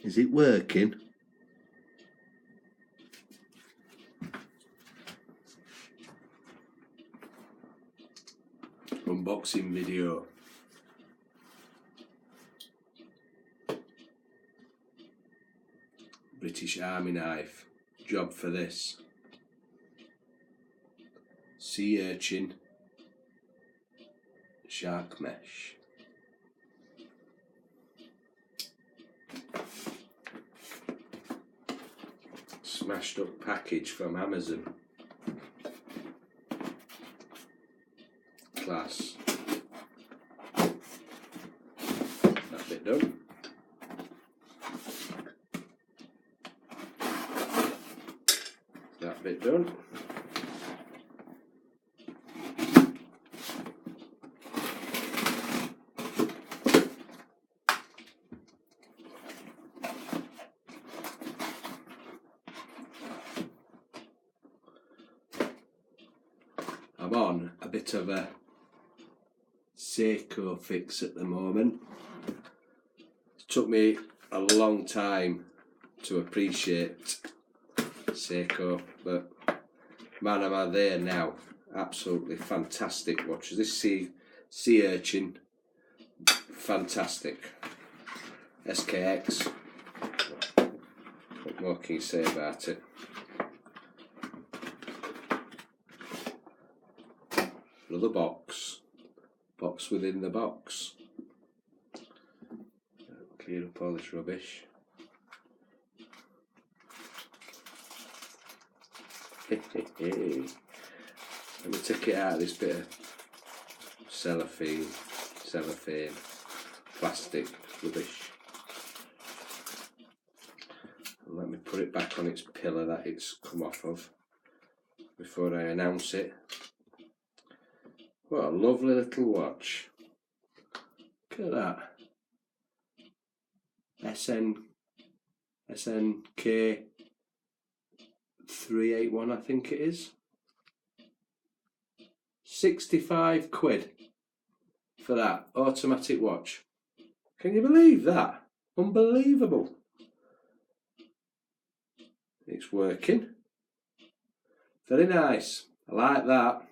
Is it working? Unboxing video. British Army knife. Job for this. Sea urchin. Shark mesh. Smashed up package from Amazon. Class. That bit done. That bit done. I'm on a bit of a Seiko fix at the moment. It took me a long time to appreciate Seiko, but man, am I there now. Absolutely fantastic watches. This sea urchin, fantastic. SKX, what more can you say about it? Another box within the box. Clear up all this rubbish. Let me take it out of this bit of cellophane, plastic rubbish, and let me put it back on its pillar that it's come off of before I announce it. What a lovely little watch. Look at that. SNK 381, I think it is. 65 quid for that automatic watch. Can you believe that? Unbelievable. It's working. Very nice. I like that.